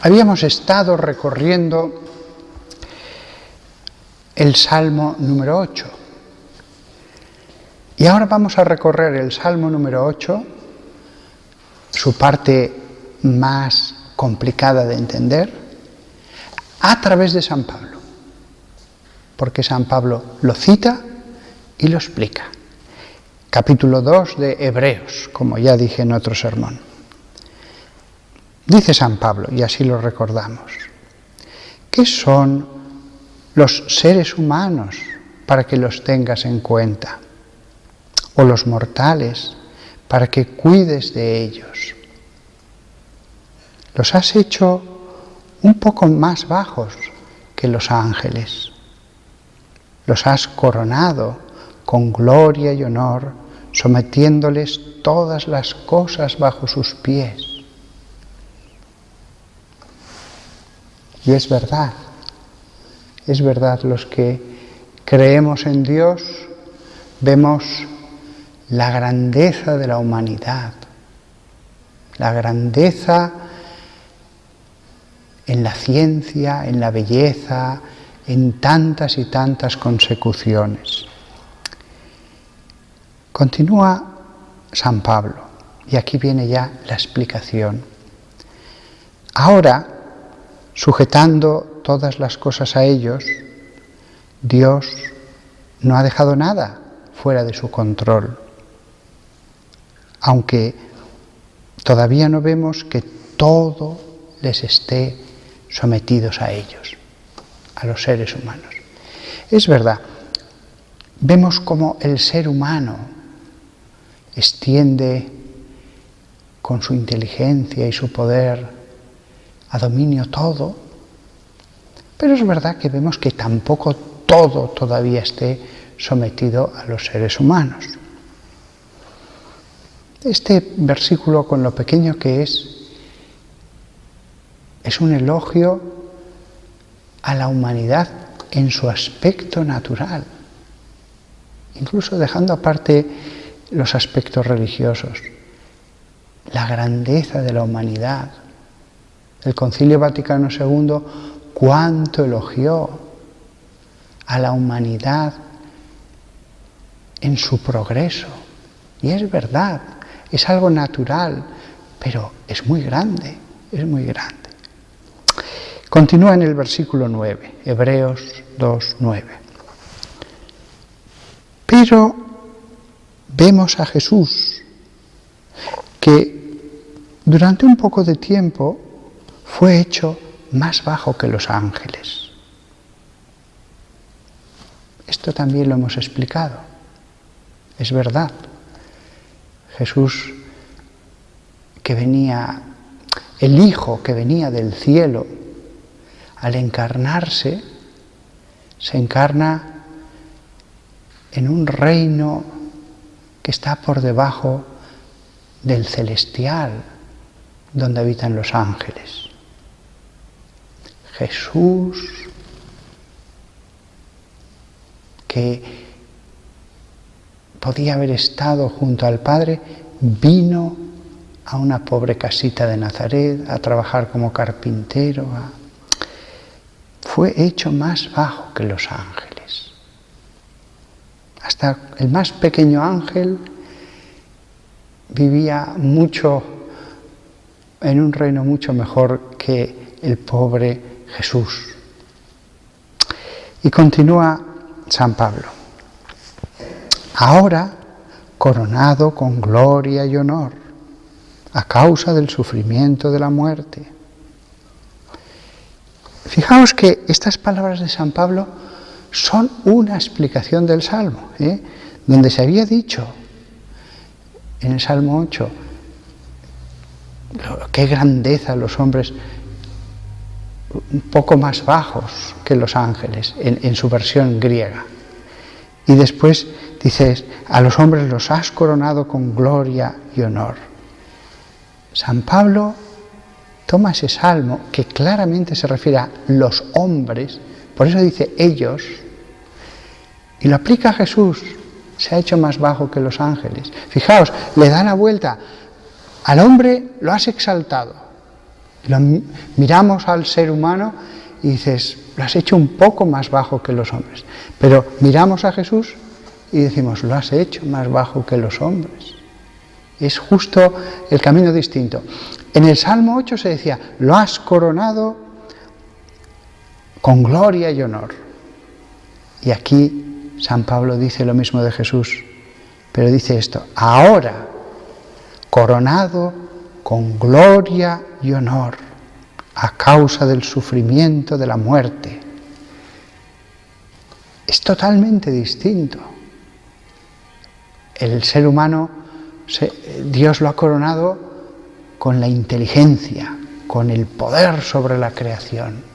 Habíamos estado recorriendo el Salmo número 8. Y ahora vamos a recorrer el Salmo número 8, su parte más complicada de entender, a través de San Pablo. Porque San Pablo lo cita y lo explica. Capítulo 2 de Hebreos, como ya dije en otro sermón. Dice San Pablo, y así lo recordamos: ¿qué son los seres humanos para que los tengas en cuenta? ¿O los mortales para que cuides de ellos? Los has hecho un poco más bajos que los ángeles. Los has coronado con gloria y honor, sometiéndoles todas las cosas bajo sus pies. Y es verdad, los que creemos en Dios vemos la grandeza de la humanidad, la grandeza en la ciencia, en la belleza, en tantas y tantas consecuciones. Continúa San Pablo, y aquí viene ya la explicación. Ahora, sujetando todas las cosas a ellos, Dios no ha dejado nada fuera de su control, aunque todavía no vemos que todo les esté sometidos a ellos, a los seres humanos. Es verdad, vemos cómo el ser humano extiende con su inteligencia y su poder a dominio todo, pero es verdad que vemos que tampoco todo todavía esté sometido a los seres humanos. Este versículo, con lo pequeño que es un elogio a la humanidad en su aspecto natural, incluso dejando aparte los aspectos religiosos, la grandeza de la humanidad. El Concilio Vaticano II, cuánto elogió a la humanidad en su progreso. Y es verdad, es algo natural, pero es muy grande, es muy grande. Continúa en el versículo 9, Hebreos 2, 9. Pero vemos a Jesús, que durante un poco de tiempo fue hecho más bajo que los ángeles. Esto también lo hemos explicado. Es verdad. Jesús, que venía, el Hijo que venía del cielo, al encarnarse, se encarna en un reino que está por debajo del celestial, donde habitan los ángeles. Jesús, que podía haber estado junto al Padre, vino a una pobre casita de Nazaret a trabajar como carpintero. Fue hecho más bajo que los ángeles. Hasta el más pequeño ángel vivía en un reino mucho mejor que el pobre Jesús. Y continúa San Pablo: ahora coronado con gloria y honor a causa del sufrimiento de la muerte. Fijaos que estas palabras de San Pablo son una explicación del Salmo, donde se había dicho en el Salmo 8, qué grandeza los hombres, un poco más bajos que los ángeles, en su versión griega. Y después dices, a los hombres los has coronado con gloria y honor. San Pablo toma ese salmo que claramente se refiere a los hombres, por eso dice ellos, y lo aplica a Jesús. Se ha hecho más bajo que los ángeles. Fijaos, le da la vuelta. Al hombre lo has exaltado, Miramos al ser humano y dices, lo has hecho un poco más bajo que los hombres. Pero miramos a Jesús y decimos, lo has hecho más bajo que los hombres. Es justo el camino distinto. En el Salmo 8 se decía, lo has coronado con gloria y honor. Y aquí San Pablo dice lo mismo de Jesús, pero dice esto, ahora coronado con gloria y honor a causa del sufrimiento de la muerte. Es totalmente distinto. El ser humano, Dios lo ha coronado con la inteligencia, con el poder sobre la creación.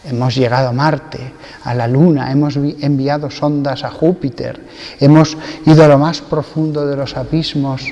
Hemos llegado a Marte, a la Luna, hemos enviado sondas a Júpiter, hemos ido a lo más profundo de los abismos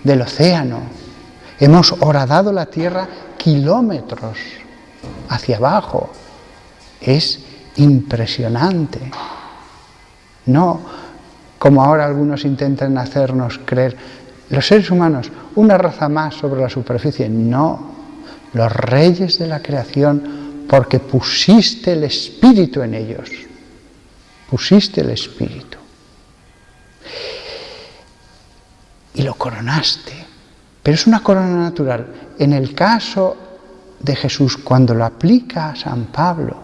del océano, hemos horadado la Tierra kilómetros hacia abajo. Es impresionante. No como ahora algunos intentan hacernos creer, los seres humanos, una raza más sobre la superficie. No, los reyes de la creación, porque pusiste el Espíritu en ellos. Pusiste el Espíritu. Y lo coronaste. Pero es una corona natural. En el caso de Jesús, cuando lo aplica a San Pablo,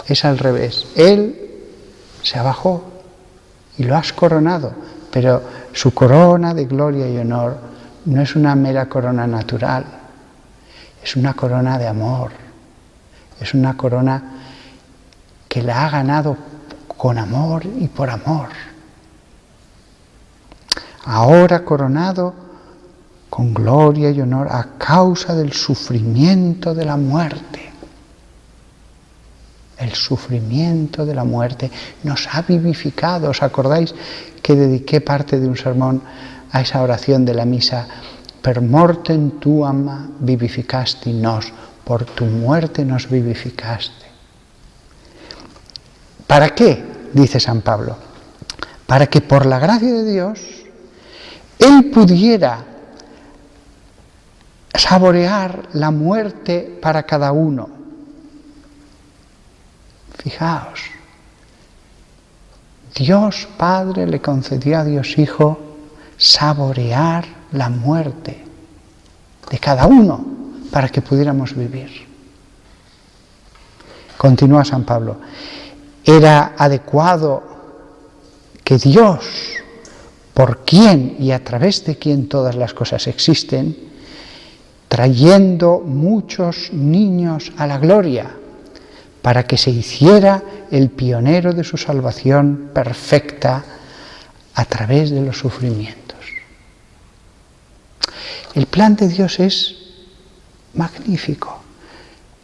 es al revés. Él se abajó y lo has coronado. Pero su corona de gloria y honor no es una mera corona natural. Es una corona de amor. Es una corona que la ha ganado con amor y por amor. Ahora coronado con gloria y honor a causa del sufrimiento de la muerte. El sufrimiento de la muerte nos ha vivificado. ¿Os acordáis que dediqué parte de un sermón a esa oración de la misa? Per mortem tuam vivificasti nos. Por tu muerte nos vivificaste. ¿Para qué? Dice San Pablo. Para que por la gracia de Dios Él pudiera saborear la muerte para cada uno. Fijaos, Dios Padre le concedió a Dios Hijo saborear la muerte de cada uno, para que pudiéramos vivir. Continúa San Pablo. Era adecuado que Dios, por quien y a través de quien todas las cosas existen, trayendo muchos niños a la gloria, para que se hiciera el pionero de su salvación perfecta a través de los sufrimientos. El plan de Dios es magnífico.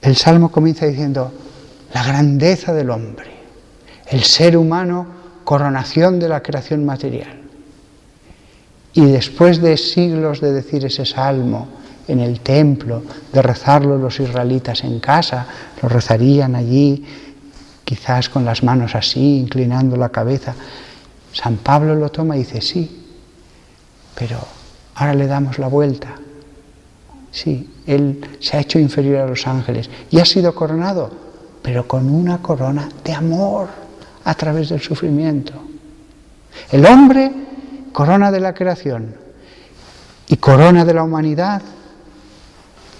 El Salmo comienza diciendo, la grandeza del hombre, el ser humano, coronación de la creación material. Y después de siglos de decir ese Salmo en el templo, de rezarlo los israelitas en casa, lo rezarían allí, quizás con las manos así, inclinando la cabeza, San Pablo lo toma y dice, sí, pero ahora le damos la vuelta. Sí, Él se ha hecho inferior a los ángeles y ha sido coronado, pero con una corona de amor a través del sufrimiento. El hombre, corona de la creación, y corona de la humanidad,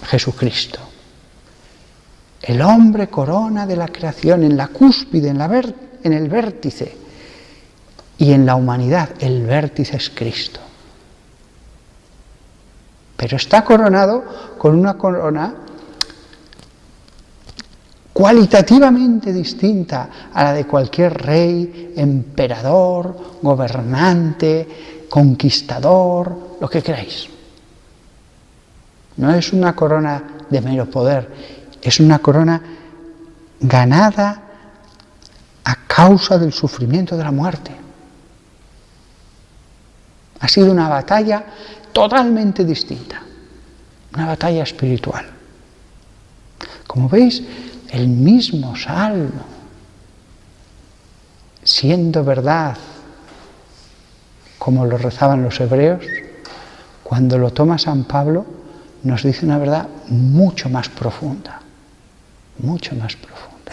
Jesucristo. El hombre, corona de la creación, en la cúspide, en el vértice, y en la humanidad, el vértice es Cristo. Pero está coronado con una corona cualitativamente distinta a la de cualquier rey, emperador, gobernante, conquistador, lo que queráis. No es una corona de mero poder, es una corona ganada a causa del sufrimiento de la muerte. Ha sido una batalla totalmente distinta, una batalla espiritual. Como veis, el mismo Salmo, siendo verdad, como lo rezaban los hebreos, cuando lo toma San Pablo, nos dice una verdad mucho más profunda, mucho más profunda.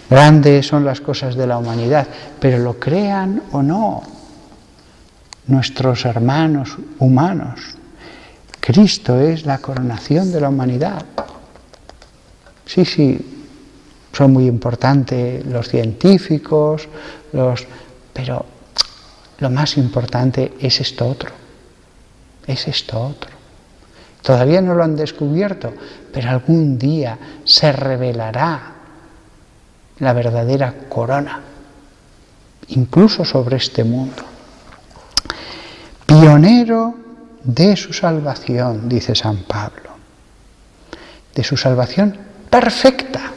Grandes son las cosas de la humanidad, pero lo crean o no nuestros hermanos humanos, Cristo es la coronación de la humanidad. Sí, son muy importantes los científicos, pero lo más importante es esto otro. Es esto otro. Todavía no lo han descubierto, pero algún día se revelará la verdadera corona, incluso sobre este mundo. Pionero de su salvación, dice San Pablo, de su salvación perfecta,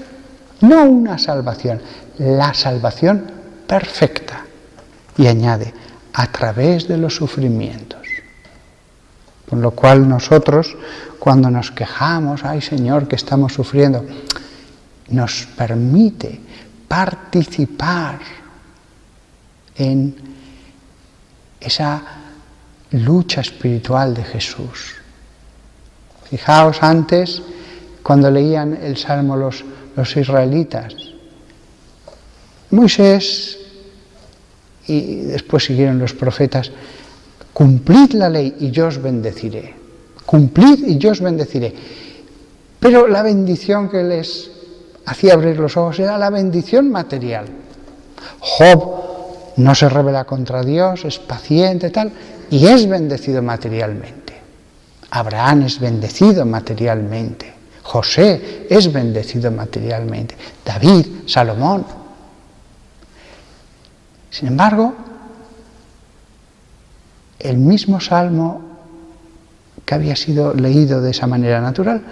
no una salvación, la salvación perfecta. Y añade, a través de los sufrimientos. Con lo cual nosotros, cuando nos quejamos, ay Señor, que estamos sufriendo, nos permite participar en esa lucha espiritual de Jesús. Fijaos antes, cuando leían el Salmo los israelitas, Moisés y después siguieron los profetas, cumplid la ley y yo os bendeciré. Cumplid y yo os bendeciré. Pero la bendición que les hacía abrir los ojos era la bendición material. Job no se rebela contra Dios, es paciente, tal, y es bendecido materialmente. Abraham es bendecido materialmente. José es bendecido materialmente. David, Salomón. Sin embargo, el mismo salmo que había sido leído de esa manera natural,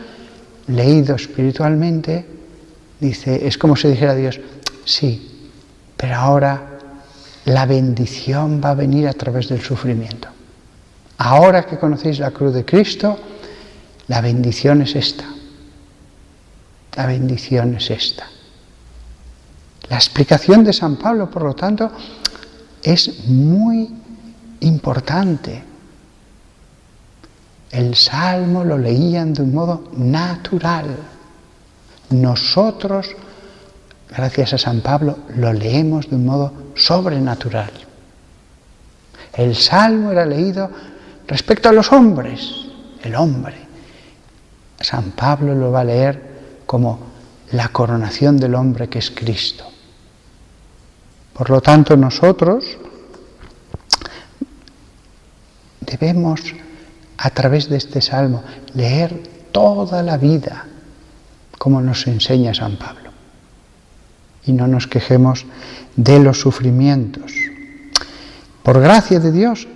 leído espiritualmente, dice, es como si dijera Dios, sí, pero ahora la bendición va a venir a través del sufrimiento. Ahora que conocéis la cruz de Cristo, la bendición es esta. La bendición es esta. La explicación de San Pablo, por lo tanto, es muy importante. El Salmo lo leían de un modo natural. Nosotros, gracias a San Pablo, lo leemos de un modo sobrenatural. El Salmo era leído respecto a los hombres, el hombre. San Pablo lo va a leer como la coronación del hombre que es Cristo. Por lo tanto, nosotros debemos, a través de este salmo, leer toda la vida, como nos enseña San Pablo. Y no nos quejemos de los sufrimientos. Por gracia de Dios,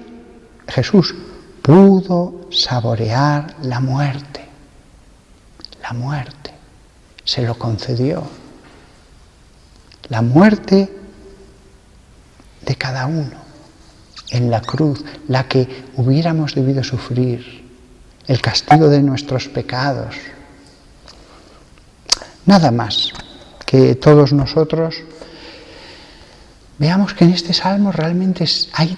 Jesús pudo saborear la muerte. La muerte. Se lo concedió. La muerte de cada uno en la cruz, la que hubiéramos debido sufrir, el castigo de nuestros pecados. Nada más que todos nosotros veamos que en este salmo realmente hay,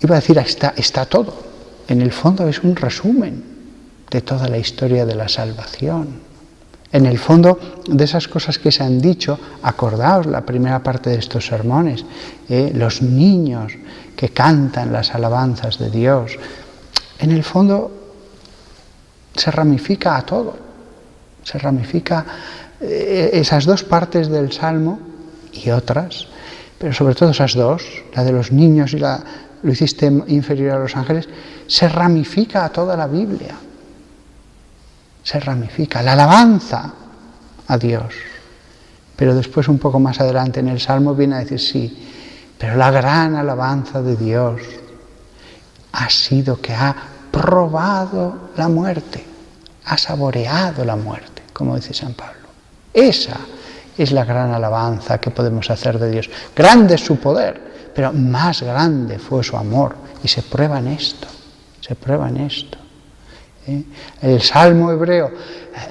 iba a decir, está todo. En el fondo es un resumen de toda la historia de la salvación. En el fondo de esas cosas que se han dicho, acordaos la primera parte de estos sermones, los niños que cantan las alabanzas de Dios, en el fondo se ramifica a todo, se ramifica esas dos partes del Salmo y otras, pero sobre todo esas dos, la de los niños y la lo hiciste inferior a los ángeles, se ramifica a toda la Biblia. Se ramifica, la alabanza a Dios. Pero después, un poco más adelante en el Salmo, viene a decir, sí, pero la gran alabanza de Dios ha sido que ha probado la muerte, ha saboreado la muerte, como dice San Pablo. Esa es la gran alabanza que podemos hacer de Dios. Grande es su poder, pero más grande fue su amor. Y se prueba en esto, se prueba en esto. El Salmo hebreo,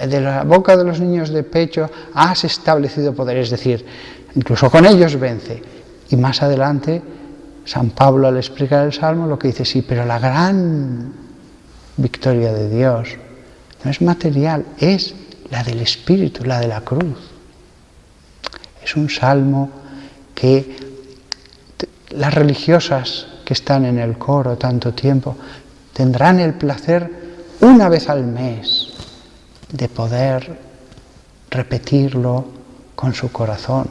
de la boca de los niños de pecho has establecido poder, es decir, incluso con ellos vence. Y más adelante, San Pablo al explicar el Salmo lo que dice, sí, pero la gran victoria de Dios no es material, es la del Espíritu, la de la cruz. Es un salmo que las religiosas que están en el coro tanto tiempo tendrán el placer una vez al mes de poder repetirlo con su corazón,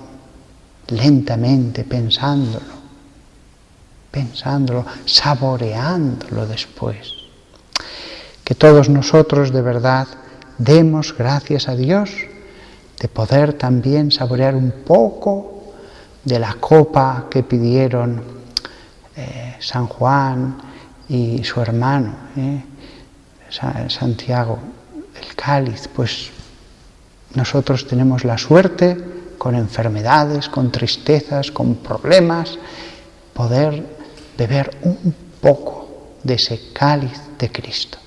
lentamente, pensándolo, saboreándolo después. Que todos nosotros de verdad demos gracias a Dios de poder también saborear un poco de la copa que pidieron San Juan y su hermano, Santiago, el cáliz. Pues nosotros tenemos la suerte, con enfermedades, con tristezas, con problemas, poder beber un poco de ese cáliz de Cristo.